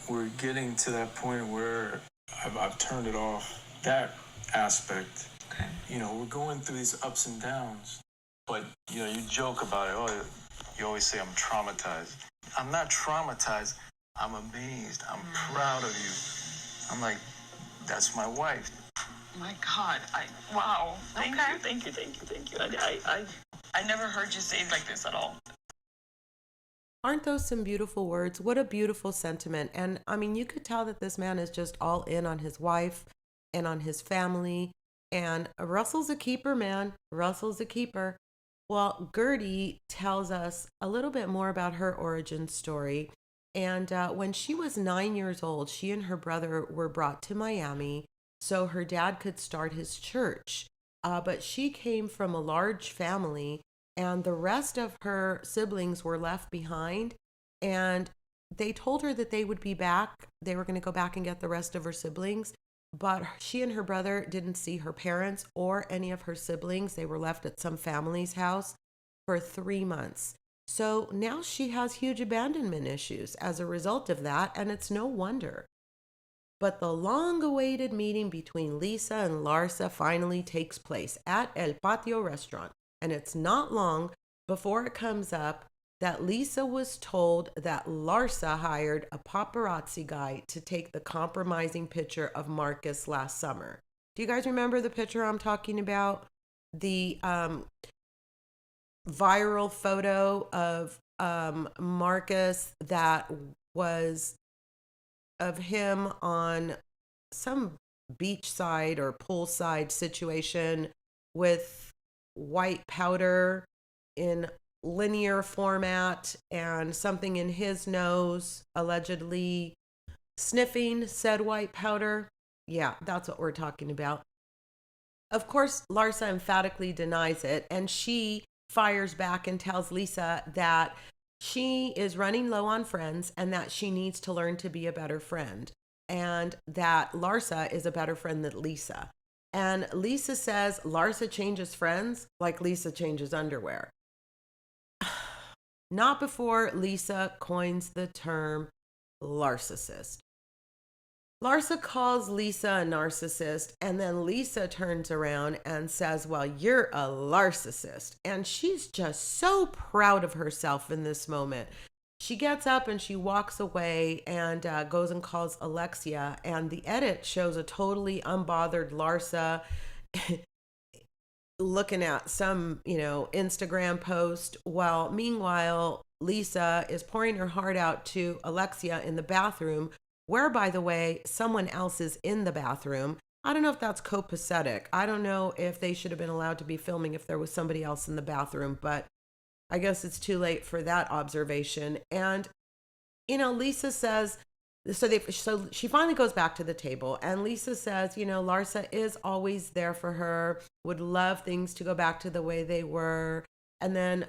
we're getting to that point where I've turned it off, that aspect. Okay. We're going through these ups and downs, but, you joke about it. Oh, you always say I'm traumatized. I'm not traumatized. I'm amazed. I'm proud of you. I'm like, that's my wife. My God, wow. Thank you. I never heard you say it like this at all. Aren't those some beautiful words? What a beautiful sentiment. And I mean, you could tell that this man is just all in on his wife and on his family. And Russell's a keeper, man. Russell's a keeper. Well, Guerdy tells us a little bit more about her origin story. And when she was 9 years old, she and her brother were brought to Miami so her dad could start his church. But she came from a large family, and the rest of her siblings were left behind. And they told her that they would be back. They were going to go back and get the rest of her siblings. But she and her brother didn't see her parents or any of her siblings. They were left at some family's house for 3 months. So now she has huge abandonment issues as a result of that, and it's no wonder. But the long-awaited meeting between Lisa and Larsa finally takes place at El Patio restaurant. And it's not long before it comes up that Lisa was told that Larsa hired a paparazzi guy to take the compromising picture of Marcus last summer. Do you guys remember the picture I'm talking about? The viral photo of Marcus that was of him on some beachside or poolside situation with white powder in linear format and something in his nose, allegedly sniffing said white powder. Yeah, that's what we're talking about. Of course, Larsa emphatically denies it, and she fires back and tells Lisa that she is running low on friends and that she needs to learn to be a better friend, and that Larsa is a better friend than Lisa. And Lisa says Larsa changes friends like Lisa changes underwear. Not before Lisa coins the term narcissist. Larsa calls Lisa a narcissist, and then Lisa turns around and says, well, you're a narcissist. And she's just so proud of herself in this moment. She gets up and she walks away and goes and calls Alexia, and the edit shows a totally unbothered Larsa looking at some, Instagram post, while meanwhile, Lisa is pouring her heart out to Alexia in the bathroom, where, by the way, someone else is in the bathroom. I don't know if that's copacetic. I don't know if they should have been allowed to be filming if there was somebody else in the bathroom, but I guess it's too late for that observation. And, Lisa says, so she finally goes back to the table, and Lisa says, Larsa is always there for her, would love things to go back to the way they were. And then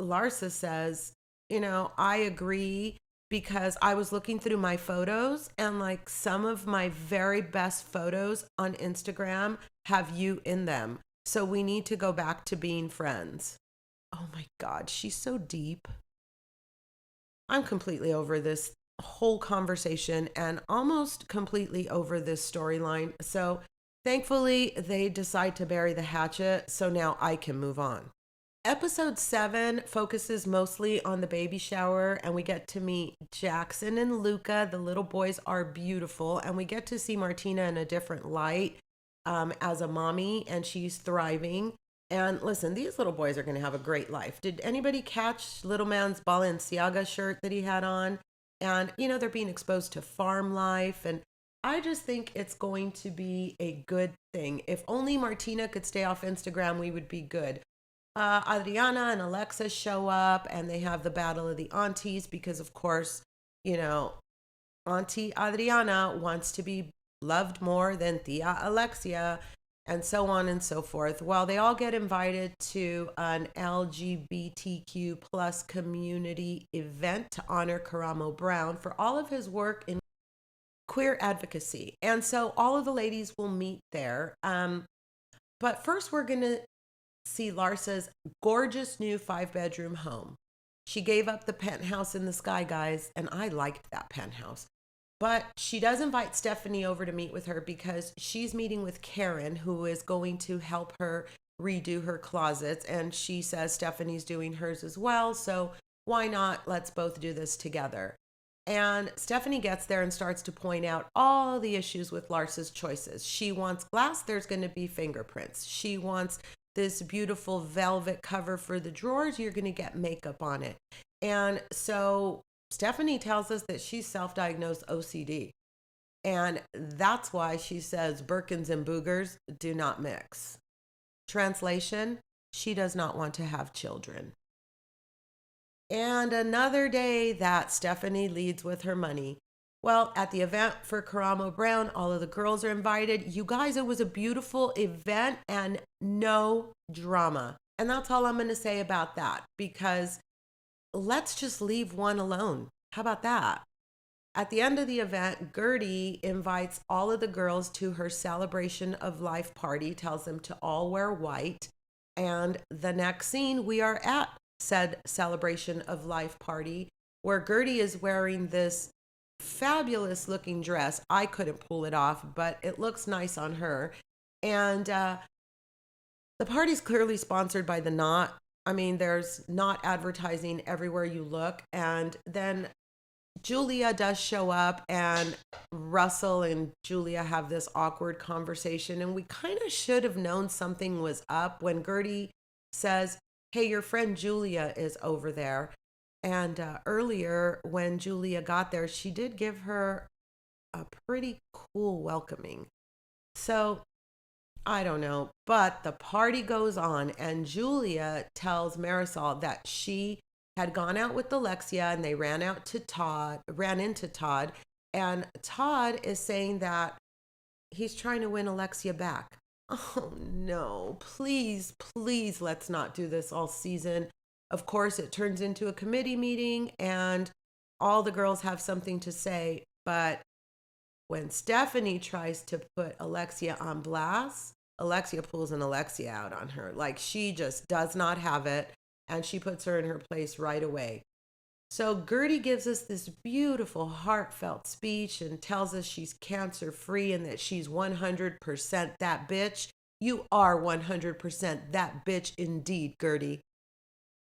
Larsa says, I agree, because I was looking through my photos, and like some of my very best photos on Instagram have you in them. So we need to go back to being friends. Oh my God, she's so deep. I'm completely over this whole conversation and almost completely over this storyline. So thankfully, they decide to bury the hatchet, so now I can move on. Episode 7 focuses mostly on the baby shower, and we get to meet Jaxon and Luca. The little boys are beautiful, and we get to see Martina in a different light as a mommy, and she's thriving. And listen, these little boys are going to have a great life. Did anybody catch little man's Balenciaga shirt that he had on? And, they're being exposed to farm life, and I just think it's going to be a good thing. If only Martina could stay off Instagram, we would be good. Adriana and Alexia show up, and they have the battle of the aunties because, of course, Auntie Adriana wants to be loved more than Tia Alexia, and so on and so forth. Well, they all get invited to an LGBTQ plus community event to honor Karamo Brown for all of his work in queer advocacy. And so all of the ladies will meet there. But first, we're going to see Larsa's gorgeous new 5-bedroom home. She gave up the penthouse in the sky, guys, and I liked that penthouse. But she does invite Stephanie over to meet with her because she's meeting with Karen, who is going to help her redo her closets. And she says Stephanie's doing hers as well. So why not? Let's both do this together. And Stephanie gets there and starts to point out all the issues with Larsa's choices. She wants glass, there's going to be fingerprints. She wants this beautiful velvet cover for the drawers, you're going to get makeup on it. And so Stephanie tells us that she's self-diagnosed OCD. And that's why she says Birkins and boogers do not mix. Translation, she does not want to have children. And another day that Stephanie leads with her money. Well, at the event for Karamo Brown, all of the girls are invited. You guys, it was a beautiful event and no drama. And that's all I'm going to say about that, because let's just leave one alone. How about that? At the end of the event, Guerdy invites all of the girls to her celebration of life party, tells them to all wear white. And the next scene, we are at said celebration of life party, where Guerdy is wearing this fabulous looking dress. I couldn't pull it off, but it looks nice on her. And the party's clearly sponsored by the Knot. I mean, there's Knot advertising everywhere you look. And then Julia does show up, and Russell and Julia have this awkward conversation. And we kind of should have known something was up when Guerdy says, hey, your friend Julia is over there. And earlier when Julia got there, she did give her a pretty cool welcoming. So I don't know, but the party goes on, and Julia tells Marisol that she had gone out with Alexia and they ran into Todd. And Todd is saying that he's trying to win Alexia back. Oh no, please, please, let's not do this all season. Of course, it turns into a committee meeting and all the girls have something to say. But when Stephanie tries to put Alexia on blast, Alexia pulls an Alexia out on her. Like, she just does not have it, and she puts her in her place right away. So Guerdy gives us this beautiful, heartfelt speech and tells us she's cancer-free and that she's 100% that bitch. You are 100% that bitch indeed, Guerdy.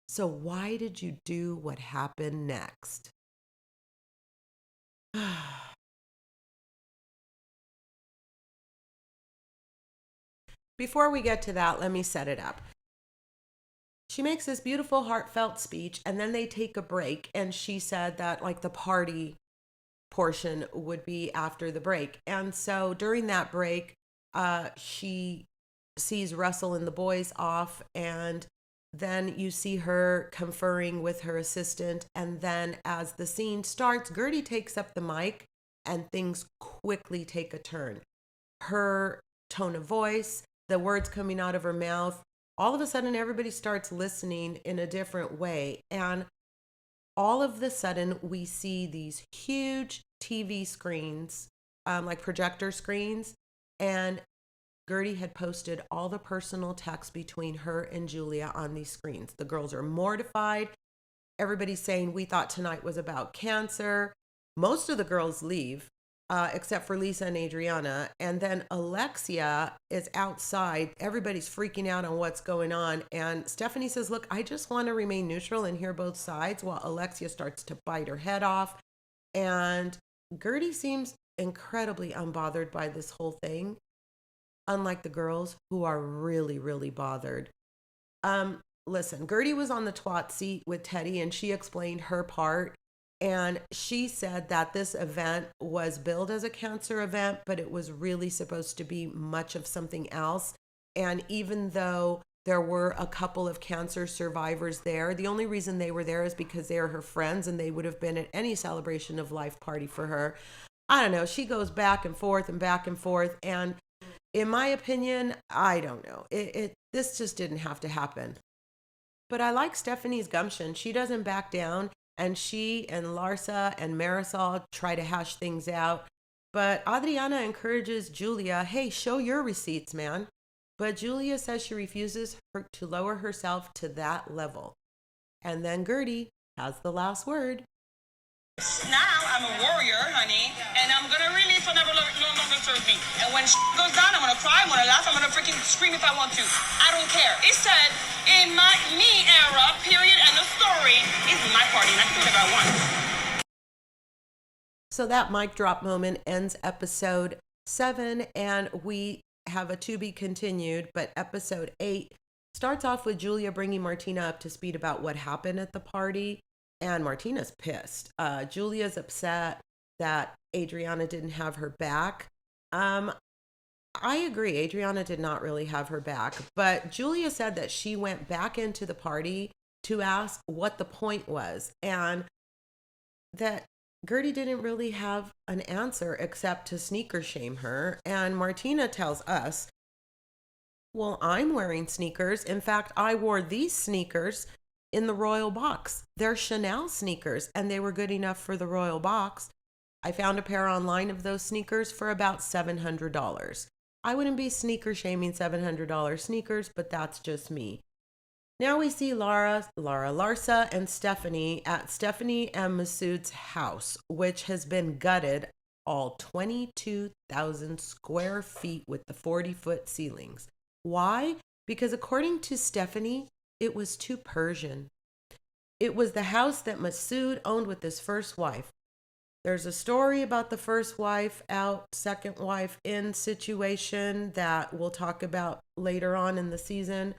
So why did you do what happened next? Before we get to that, let me set it up. She makes this beautiful, heartfelt speech, and then they take a break, and she said that like the party portion would be after the break. And so during that break, she sees Russell and the boys off, and then you see her conferring with her assistant. And then as the scene starts, Guerdy takes up the mic, and things quickly take a turn. Her tone of voice, the words coming out of her mouth, all of a sudden, everybody starts listening in a different way. And all of a sudden, we see these huge TV screens, like projector screens. And Guerdy had posted all the personal texts between her and Julia on these screens. The girls are mortified. Everybody's saying, we thought tonight was about cancer. Most of the girls leave. Except for Lisa and Adriana. And then Alexia is outside. Everybody's freaking out on what's going on. And Stephanie says, look, I just want to remain neutral and hear both sides, while Alexia starts to bite her head off. And Guerdy seems incredibly unbothered by this whole thing, unlike the girls who are really, really bothered. Listen, Guerdy was on the twat seat with Teddy, and she explained her part. And she said that this event was billed as a cancer event, but it was really supposed to be much of something else. And even though there were a couple of cancer survivors there, the only reason they were there is because they are her friends, and they would have been at any celebration of life party for her. I don't know. She goes back and forth and back and forth. And in my opinion, I don't know. This just didn't have to happen. But I like Stephanie's gumption. She doesn't back down. And she and Larsa and Marisol try to hash things out. But Adriana encourages Julia, hey, show your receipts, man. But Julia says she refuses to lower herself to that level. And then Guerdy has the last word. Now I'm a warrior, honey, and I'm gonna release whenever no longer serves me. And when goes down, I'm gonna cry, I'm gonna laugh, I'm gonna freaking scream if I want to. I don't care. It said in me era, period, and the story is my party, and I can do whatever I want. So that mic drop moment ends episode 7, and we have a to be continued, but episode 8 starts off with Julia bringing Martina up to speed about what happened at the party, and Martina's pissed. Julia's upset that Adriana didn't have her back. I agree, Adriana did not really have her back, but Julia said that she went back into the party to ask what the point was, and that Guerdy didn't really have an answer except to sneaker shame her. And Martina tells us, well, I'm wearing sneakers. In fact, I wore these sneakers in the Royal Box. They're Chanel sneakers, and they were good enough for the Royal Box. I found a pair online of those sneakers for about $700. I wouldn't be sneaker shaming $700 sneakers, but that's just me. Now we see Larsa, and Stephanie at Stephanie and Masood's house, which has been gutted, all 22,000 square feet with the 40-foot ceilings. Why? Because according to Stephanie, it was too Persian. It was the house that Masood owned with his first wife. There's a story about the first wife out, second wife in situation that we'll talk about later on in the season.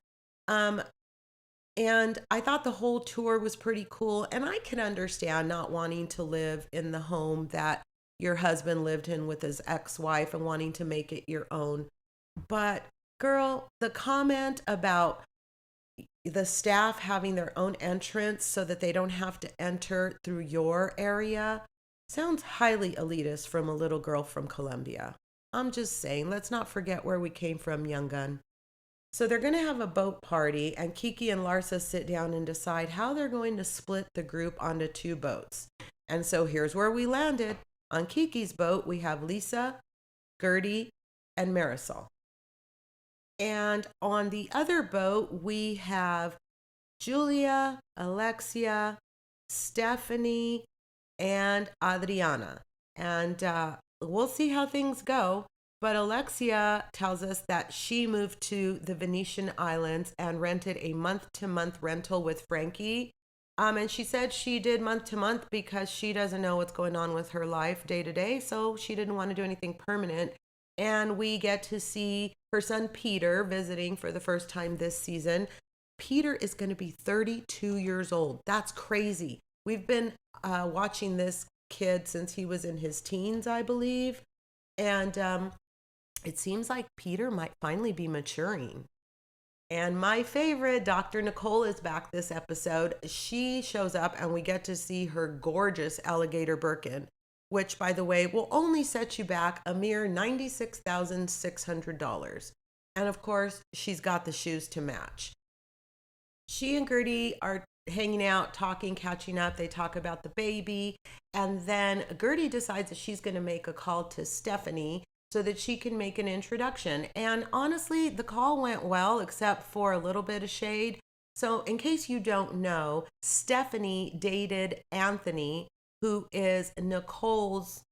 And I thought the whole tour was pretty cool. And I can understand not wanting to live in the home that your husband lived in with his ex-wife and wanting to make it your own. But girl, the comment about the staff having their own entrance so that they don't have to enter through your area sounds highly elitist from a little girl from Colombia. I'm just saying, let's not forget where we came from, young gun. So they're going to have a boat party, and Kiki and Larsa sit down and decide how they're going to split the group onto 2 boats. And so here's where we landed. On Kiki's boat, we have Lisa, Guerdy, and Marisol. And on the other boat, we have Julia, Alexia, Stephanie, and Adriana. And we'll see how things go. But Alexia tells us that she moved to the Venetian Islands and rented a month-to-month rental with Frankie. And she said she did month-to-month because she doesn't know what's going on with her life day to day. So she didn't want to do anything permanent. And we get to see her son Peter visiting for the first time this season. Peter is going to be 32 years old. That's crazy. We've been watching this kid since he was in his teens, I believe. And it seems like Peter might finally be maturing. And my favorite, Dr. Nicole, is back this episode. She shows up and we get to see her gorgeous alligator Birkin, which, by the way, will only set you back a mere $96,600. And of course, she's got the shoes to match. She and Guerdy are hanging out, talking, catching up. They talk about the baby. And then Guerdy decides that she's going to make a call to Stephanie so that she can make an introduction. And honestly, the call went well, except for a little bit of shade. So in case you don't know, Stephanie dated Anthony, who is Nicole's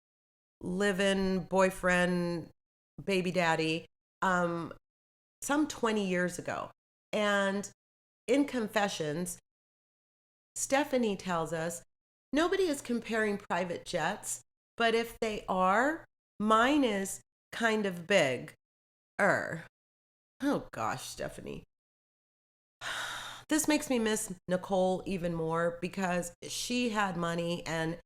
live-in boyfriend, baby daddy, some 20 years ago. And in Confessions, Stephanie tells us, nobody is comparing private jets, but if they are, mine is kind of big. Oh gosh, Stephanie. This makes me miss Nicole even more because she had money and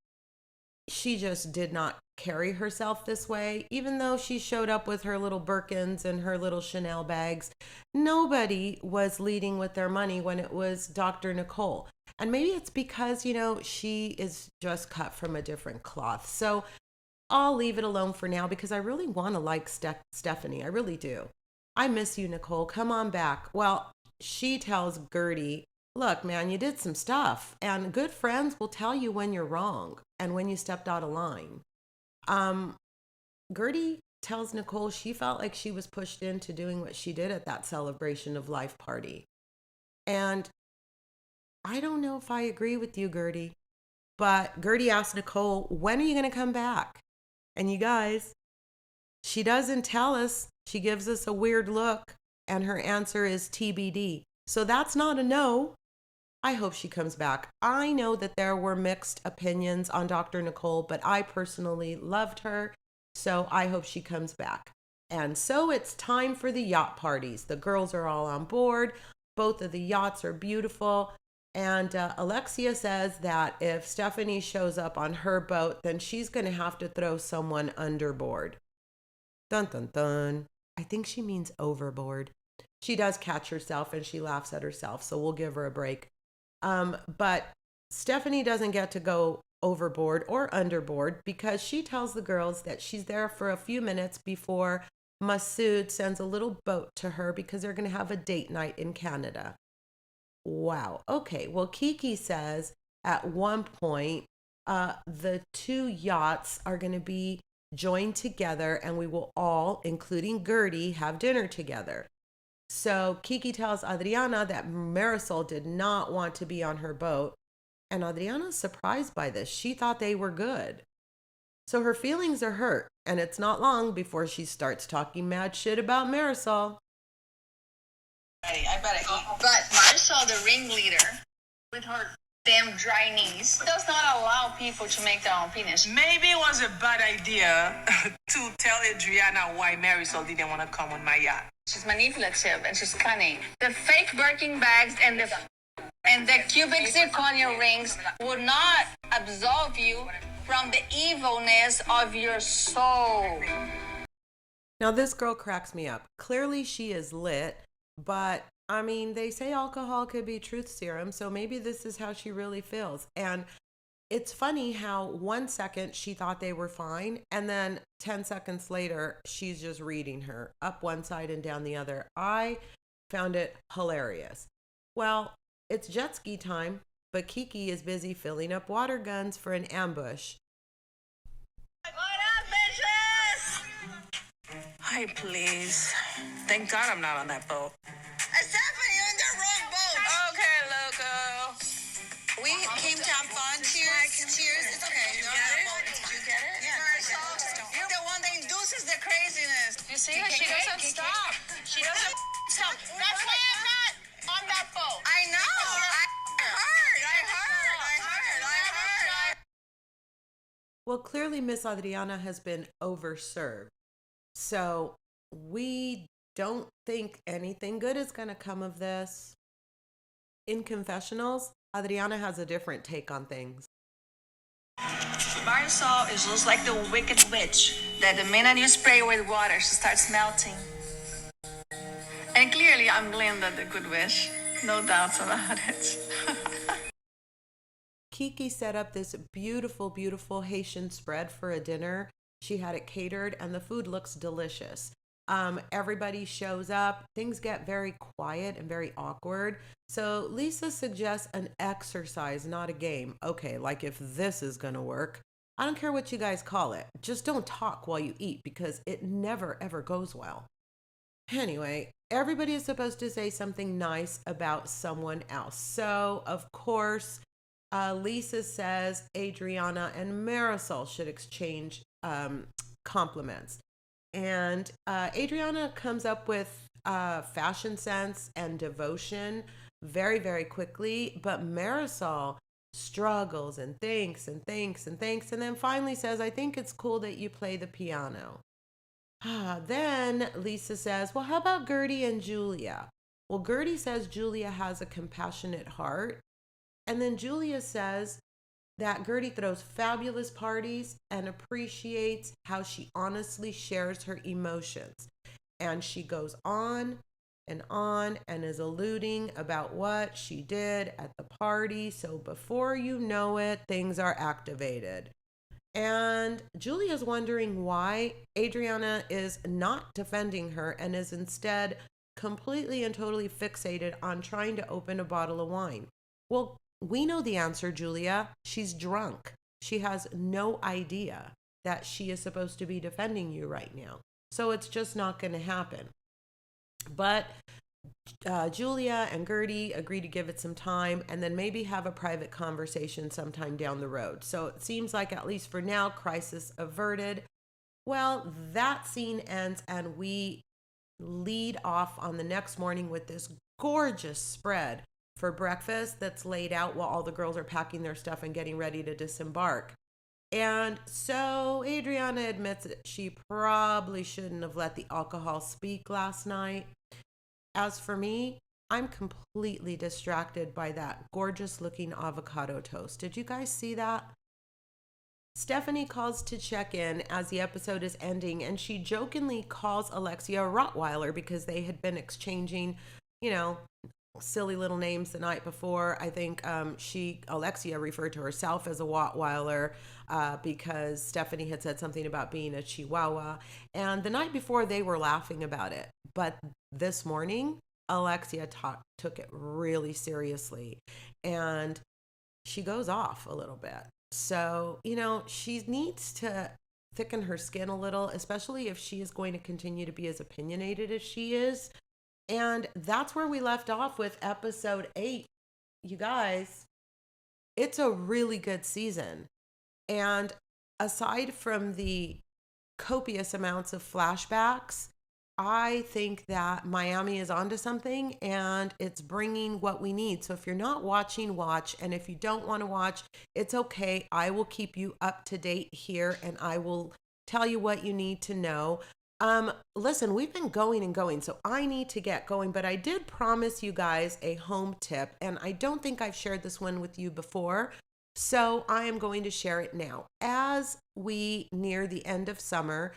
she just did not carry herself this way. Even though she showed up with her little Birkins and her little Chanel bags, nobody was leading with their money when it was Dr. Nicole. And maybe it's because, she is just cut from a different cloth. So I'll leave it alone for now because I really want to like Stephanie. I really do. I miss you, Nicole. Come on back. Well, she tells Guerdy, look, man, you did some stuff. And good friends will tell you when you're wrong and when you stepped out of line. Guerdy tells Nicole she felt like she was pushed into doing what she did at that celebration of life party. And I don't know if I agree with you, Guerdy. But Guerdy asked Nicole, when are you going to come back? And you guys, she doesn't tell us. She gives us a weird look, and her answer is TBD. So that's not a no. I hope she comes back. I know that there were mixed opinions on Dr. Nicole, but I personally loved her, so I hope she comes back. And so it's time for the yacht parties. The girls are all on board. Both of the yachts are beautiful. And Alexia says that if Stephanie shows up on her boat, then she's going to have to throw someone underboard. Dun, dun, dun. I think she means overboard. She does catch herself and she laughs at herself, so we'll give her a break. But Stephanie doesn't get to go overboard or underboard because she tells the girls that she's there for a few minutes before Masood sends a little boat to her because they're going to have a date night in Canada. Wow. Okay. Well, Kiki says at one point, the two yachts are going to be joined together and we will all, including Guerdy, have dinner together. So Kiki tells Adriana that Marisol did not want to be on her boat. And Adriana's surprised by this. She thought they were good. So her feelings are hurt. And it's not long before she starts talking mad shit about Marisol. I better eat. But Marisol, the ringleader, with her damn dry knees, does not allow people to make their own opinions. Maybe it was a bad idea to tell Adriana why Marisol didn't want to come on my yacht. She's manipulative and she's cunning. The fake Birkin bags and the cubic zirconia rings would not absolve you from the evilness of your soul. Now this girl cracks me up. Clearly she is lit, but I mean, they say alcohol could be truth serum, so maybe this is how she really feels. And it's funny how 1 second she thought they were fine, and then 10 seconds later, she's just reading her up one side and down the other. I found it hilarious. Well, it's jet ski time, but Kiki is busy filling up water guns for an ambush. What up, bitches? Hi, please. Thank God I'm not on that boat. Stephanie, you're in the wrong boat. Okay, Luca. We came to have fun. Cheers. Cheers. It's okay. Did you get it? Did you get it? Yeah. Marisol, you're the one that induces the craziness. You see her? She doesn't stop. She doesn't stop. That's why I'm not on that boat. I know. I heard. Well, clearly Miss Adriana has been overserved. So we don't think anything good is going to come of this. In confessionals, Adriana has a different take on things. Marisol is just like the wicked witch that the minute you spray with water, she starts melting. And clearly, I'm Glinda, the good witch. No doubts about it. Kiki set up this beautiful, beautiful Haitian spread for a dinner. She had it catered and the food looks delicious. Everybody shows up. Things get very quiet and very awkward. So Lisa suggests an exercise, not a game. Okay, like if this is going to work, I don't care what you guys call it. Just don't talk while you eat because it never, ever goes well. Anyway, everybody is supposed to say something nice about someone else. So, of course, Lisa says Adriana and Marisol should exchange compliments. And Adriana comes up with fashion sense and devotion very, very quickly. But Marisol struggles and thinks and thinks and thinks. And then finally says, I think it's cool that you play the piano. Then Lisa says, well, how about Guerdy and Julia? Well, Guerdy says Julia has a compassionate heart. And then Julia says that Guerdy throws fabulous parties and appreciates how she honestly shares her emotions. And she goes on and is alluding about what she did at the party. So before you know it, things are activated. And Julia's wondering why Adriana is not defending her and is instead completely and totally fixated on trying to open a bottle of wine. Well, we know the answer, Julia. She's drunk. She has no idea that she is supposed to be defending you right now. So it's just not going to happen. But Julia and Guerdy agree to give it some time and then maybe have a private conversation sometime down the road. So it seems like, at least for now, crisis averted. Well, that scene ends and we lead off on the next morning with this gorgeous spread for breakfast that's laid out while all the girls are packing their stuff and getting ready to disembark. And so Adriana admits that she probably shouldn't have let the alcohol speak last night. As for me, I'm completely distracted by that gorgeous looking avocado toast. Did you guys see that? Stephanie calls to check in as the episode is ending, and she jokingly calls Alexia a Rottweiler because they had been exchanging, silly little names the night before. I think Alexia referred to herself as a Rottweiler because Stephanie had said something about being a chihuahua. And the night before, they were laughing about it. But this morning, Alexia took it really seriously, and she goes off a little bit. So, she needs to thicken her skin a little, especially if she is going to continue to be as opinionated as she is. And that's where we left off with episode 8. You guys, it's a really good season. And aside from the copious amounts of flashbacks, I think that Miami is onto something, and it's bringing what we need. So if you're not watching, watch. And if you don't want to watch, it's okay. I will keep you up to date here, and I will tell you what you need to know. Listen, we've been going and going, so I need to get going, but I did promise you guys a home tip, and I don't think I've shared this one with you before. So I am going to share it now. As we near the end of summer,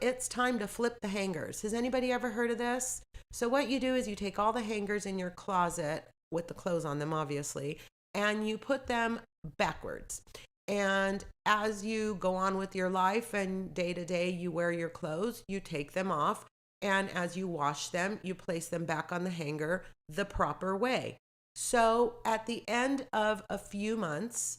it's time to flip the hangers. Has anybody ever heard of this? So what you do is you take all the hangers in your closet with the clothes on them, obviously, and you put them backwards. And as you go on with your life and day to day, you wear your clothes, you take them off. And as you wash them, you place them back on the hanger the proper way. So at the end of a few months,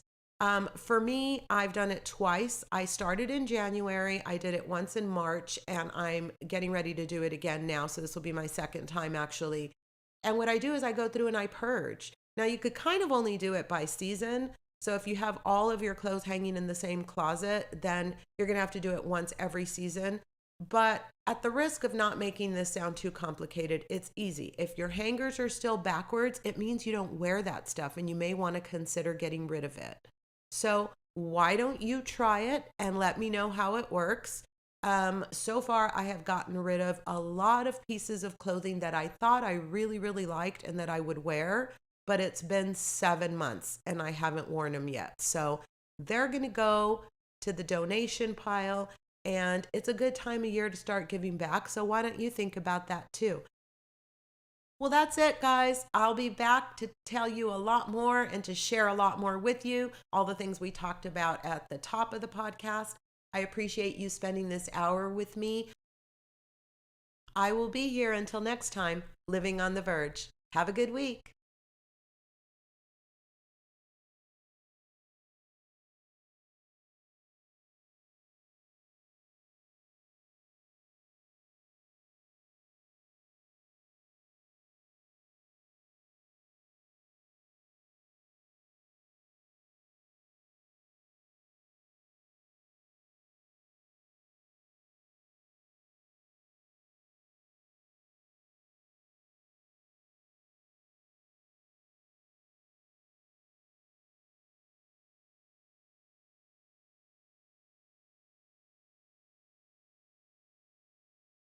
for me, I've done it twice. I started in January. I did it once in March, and I'm getting ready to do it again now. So this will be my second time, actually. And what I do is I go through and I purge. Now, you could kind of only do it by season. So if you have all of your clothes hanging in the same closet, then you're going to have to do it once every season. But at the risk of not making this sound too complicated, it's easy. If your hangers are still backwards, it means you don't wear that stuff, and you may want to consider getting rid of it. So why don't you try it and let me know how it works? So far, I have gotten rid of a lot of pieces of clothing that I thought I really, really liked and that I would wear, but it's been 7 months and I haven't worn them yet. So they're going to go to the donation pile, and it's a good time of year to start giving back. So why don't you think about that too? Well, that's it, guys. I'll be back to tell you a lot more and to share a lot more with you, all the things we talked about at the top of the podcast. I appreciate you spending this hour with me. I will be here until next time, living on the verge. Have a good week.